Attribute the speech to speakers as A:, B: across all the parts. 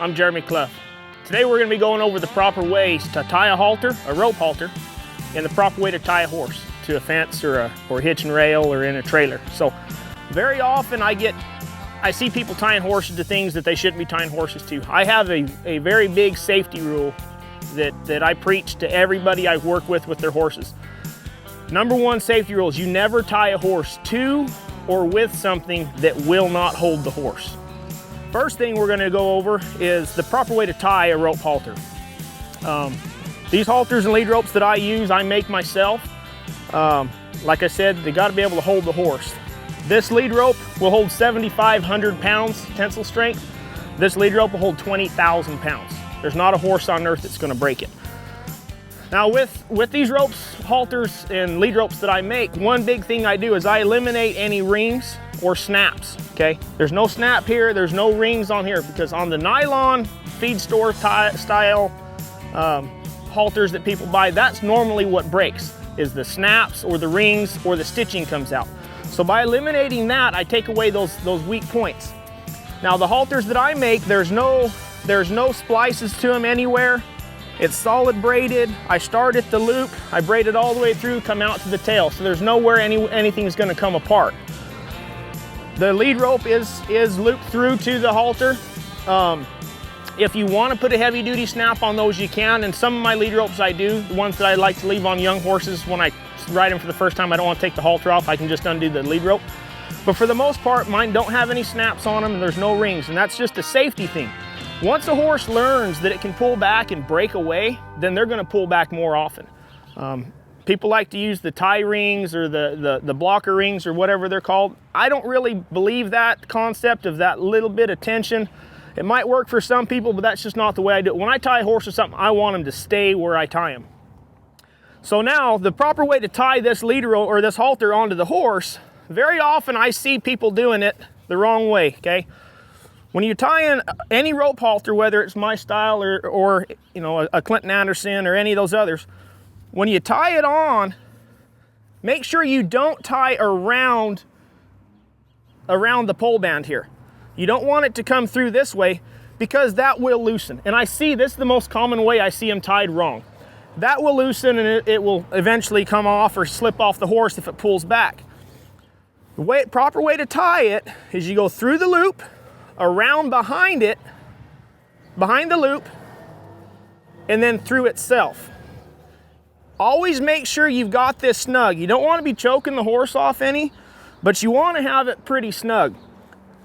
A: I'm Jeremy Cluff. Today we're going to be going over the proper ways to tie a halter, a rope halter, and the proper way to tie a horse to a fence or a hitch and rail or in a trailer. So very often I see people tying horses to things that they shouldn't be tying horses to. I have a very big safety rule that I preach to everybody I work with their horses. Number one safety rule is you never tie a horse to or with something that will not hold the horse. First thing we're going to go over is the proper way to tie a rope halter. These halters and lead ropes that I use, I make myself. Like I said, they got to be able to hold the horse. This lead rope will hold 7,500 pounds tensile strength. This lead rope will hold 20,000 pounds. There's not a horse on earth that's going to break it. Now with these ropes, halters, and lead ropes that I make, one big thing I do is I eliminate any rings or snaps, okay? There's no snap here, there's no rings on here, because on the nylon feed store style halters that people buy, that's normally what breaks, is the snaps or the rings or the stitching comes out. So by eliminating that, I take away those weak points. Now the halters that I make, there's no splices to them anywhere. It's solid braided. I start at the loop, I braid it all the way through, come out to the tail. So there's nowhere anything's gonna come apart. The lead rope is looped through to the halter. If you want to put a heavy duty snap on those, you can. And some of my lead ropes I do, the ones that I like to leave on young horses when I ride them for the first time, I don't want to take the halter off, I can just undo the lead rope. But for the most part, mine don't have any snaps on them and there's no rings, and that's just a safety thing. Once a horse learns that it can pull back and break away, then they're going to pull back more often. People like to use the tie rings or the blocker rings or whatever they're called. I don't really believe that concept of that little bit of tension. It might work for some people, but that's just not the way I do it. When I tie a horse or something, I want them to stay where I tie them. So now the proper way to tie this lead rope or this halter onto the horse, very often I see people doing it the wrong way, okay? When you tie in any rope halter, whether it's my style or you know, a Clinton Anderson or any of those others, when you tie it on, make sure you don't tie around the pole band here. You don't want it to come through this way, because that will loosen. And I see this is the most common way I see them tied wrong. That will loosen and it will eventually come off or slip off the horse if it pulls back. The proper way to tie it is you go through the loop, around behind it, behind the loop, and then through itself. Always make sure you've got this snug. You don't want to be choking the horse off any, but you want to have it pretty snug.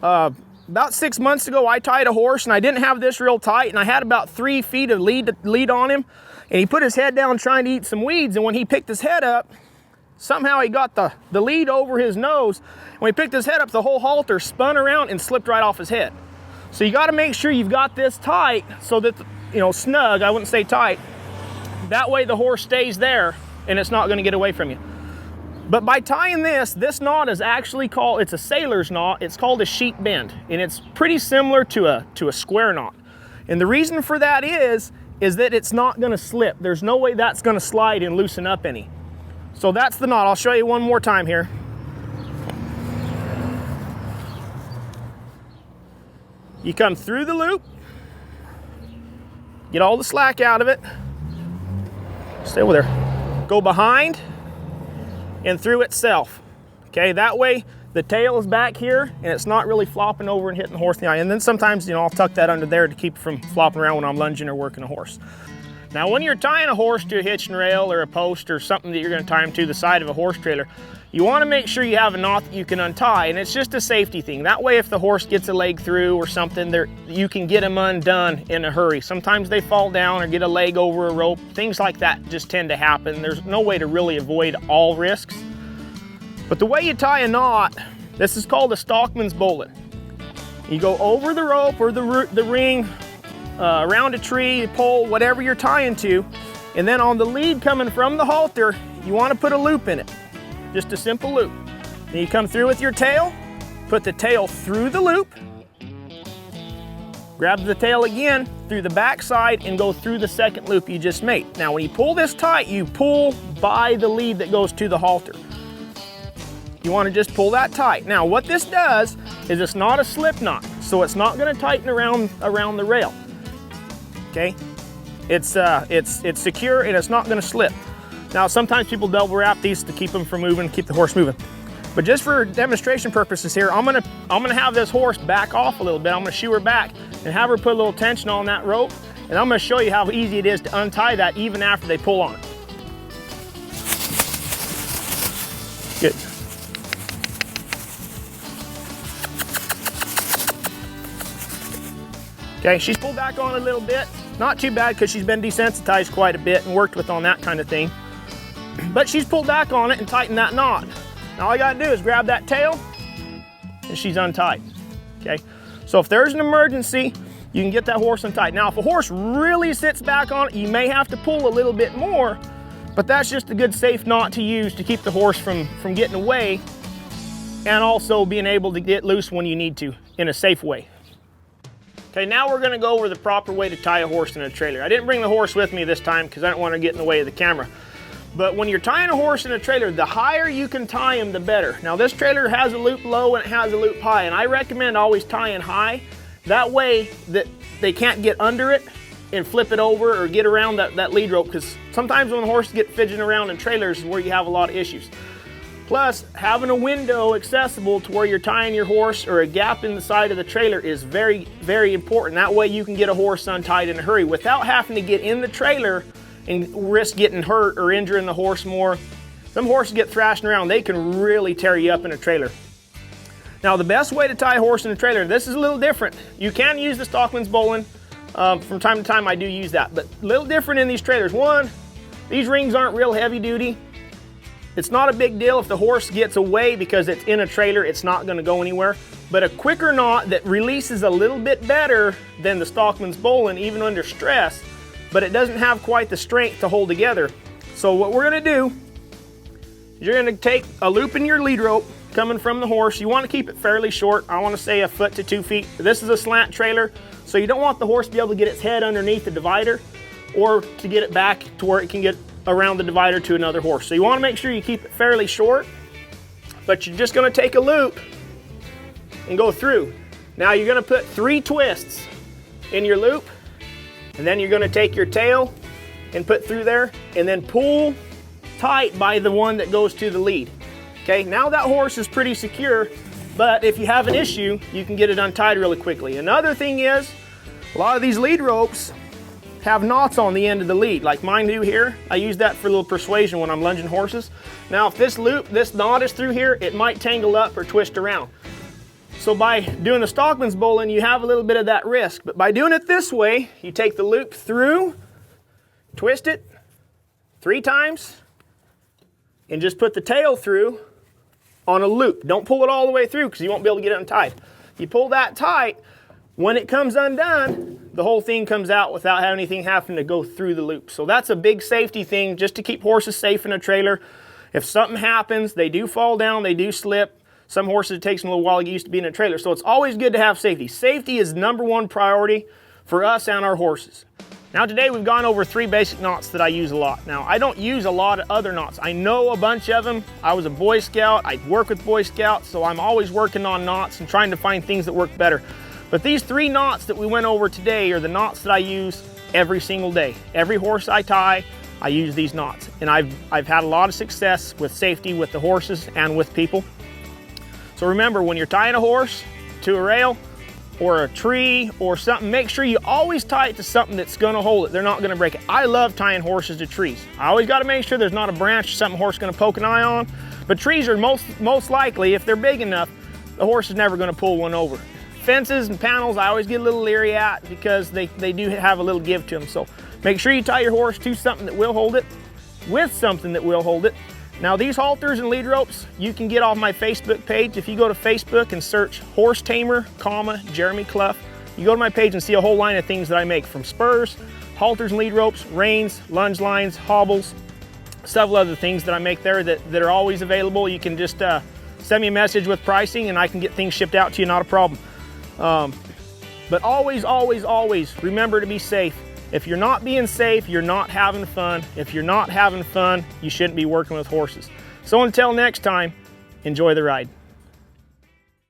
A: About 6 months ago, I tied a horse and I didn't have this real tight, and I had about 3 feet of lead on him, and he put his head down trying to eat some weeds, and when he picked his head up, somehow he got the lead over his nose. When he picked his head up, the whole halter spun around and slipped right off his head. So you got to make sure you've got this tight so that, you know, snug, I wouldn't say tight. That way the horse stays there and it's not going to get away from you. But by tying this knot is actually called, it's a sailor's knot. It's called a sheep bend, and it's pretty similar to a square knot. And the reason for that is that it's not going to slip. There's no way that's going to slide and loosen up any. So that's the knot. I'll show you one more time here. You come through the loop, get all the slack out of it, stay over there, go behind and through itself, okay? That way the tail is back here and it's not really flopping over and hitting the horse in the eye. And then sometimes, you know, I'll tuck that under there to keep it from flopping around when I'm lunging or working a horse. Now when you're tying a horse to a hitch and rail or a post or something that you're going to tie him to the side of a horse trailer, you want to make sure you have a knot that you can untie, and it's just a safety thing. That way if the horse gets a leg through or something, you can get them undone in a hurry. Sometimes they fall down or get a leg over a rope. Things like that just tend to happen. There's no way to really avoid all risks. But the way you tie a knot, this is called a stockman's bullet. You go over the rope or the ring, around a tree, a pole, whatever you're tying to, and then on the lead coming from the halter, you want to put a loop in it. Just a simple loop. Then you come through with your tail, put the tail through the loop, grab the tail again through the back side and go through the second loop you just made. Now when you pull this tight, you pull by the lead that goes to the halter. You want to just pull that tight. Now what this does is it's not a slip knot, so it's not going to tighten around the rail. okay? It's secure and it's not gonna slip. Now, sometimes people double wrap these to keep them from moving, keep the horse moving. But just for demonstration purposes here, I'm gonna have this horse back off a little bit. I'm gonna shoe her back and have her put a little tension on that rope. And I'm gonna show you how easy it is to untie that even after they pull on it. Good. Okay, she's pulled back on a little bit. Not too bad because she's been desensitized quite a bit and worked with on that kind of thing. But she's pulled back on it and tightened that knot. Now all I gotta do is grab that tail and she's untied, okay? So if there's an emergency, you can get that horse untied. Now if a horse really sits back on it, you may have to pull a little bit more, but that's just a good safe knot to use to keep the horse from getting away and also being able to get loose when you need to in a safe way. Okay, now we're gonna go over the proper way to tie a horse in a trailer. I didn't bring the horse with me this time because I don't want to get in the way of the camera. But when you're tying a horse in a trailer, the higher you can tie him, the better. Now this trailer has a loop low and it has a loop high, and I recommend always tying high. That way that they can't get under it and flip it over or get around that lead rope, because sometimes when the horses get fidgeting around in trailers is where you have a lot of issues. Plus, having a window accessible to where you're tying your horse or a gap in the side of the trailer is very, very important. That way you can get a horse untied in a hurry without having to get in the trailer and risk getting hurt or injuring the horse more. Some horses get thrashing around, they can really tear you up in a trailer. Now the best way to tie a horse in a trailer, this is a little different. You can use the Stockman's bowline. From time to time I do use that, but a little different in these trailers. One, these rings aren't real heavy duty. It's not a big deal if the horse gets away because it's in a trailer, it's not gonna go anywhere. But a quicker knot that releases a little bit better than the Stockman's bowline, even under stress, but it doesn't have quite the strength to hold together. So what we're gonna do, you're gonna take a loop in your lead rope coming from the horse. You wanna keep it fairly short. I wanna say 1 foot to 2 feet. This is a slant trailer, so you don't want the horse to be able to get its head underneath the divider or to get it back to where it can get around the divider to another horse. So you wanna make sure you keep it fairly short, but you're just gonna take a loop and go through. Now you're gonna put 3 twists in your loop, and then you're gonna take your tail and put through there and then pull tight by the one that goes to the lead. Okay, now that horse is pretty secure, but if you have an issue, you can get it untied really quickly. Another thing is, a lot of these lead ropes have knots on the end of the lead, like mine do here. I use that for a little persuasion when I'm lunging horses. Now if this knot is through here, it might tangle up or twist around. So by doing the Stockman's bowline, you have a little bit of that risk. But by doing it this way, you take the loop through, twist it 3 times, and just put the tail through on a loop. Don't pull it all the way through because you won't be able to get it untied. You pull that tight, when it comes undone, the whole thing comes out without anything having to go through the loop. So that's a big safety thing just to keep horses safe in a trailer. If something happens, they do fall down, they do slip. Some horses, it takes them a little while to get used to being in a trailer. So it's always good to have safety. Safety is #1 priority for us and our horses. Now today we've gone over 3 basic knots that I use a lot. Now I don't use a lot of other knots. I know a bunch of them. I was a Boy Scout, I work with Boy Scouts, so I'm always working on knots and trying to find things that work better. But these 3 knots that we went over today are the knots that I use every single day. Every horse I tie, I use these knots. And I've had a lot of success with safety with the horses and with people. So remember, when you're tying a horse to a rail or a tree or something, make sure you always tie it to something that's gonna hold it. They're not gonna break it. I love tying horses to trees. I always gotta make sure there's not a branch or something horse gonna poke an eye on. But trees are most likely, if they're big enough, the horse is never gonna pull one over. Fences and panels, I always get a little leery at because they do have a little give to them. So make sure you tie your horse to something that will hold it, with something that will hold it. Now these halters and lead ropes, you can get off my Facebook page. If you go to Facebook and search Horse Tamer, Jeremy Cluff, you go to my page and see a whole line of things that I make, from spurs, halters and lead ropes, reins, lunge lines, hobbles, several other things that I make there that are always available. You can just send me a message with pricing and I can get things shipped out to you, not a problem. But always, always, always remember to be safe. If you're not being safe, you're not having fun. If you're not having fun, you shouldn't be working with horses. So until next time, enjoy the ride.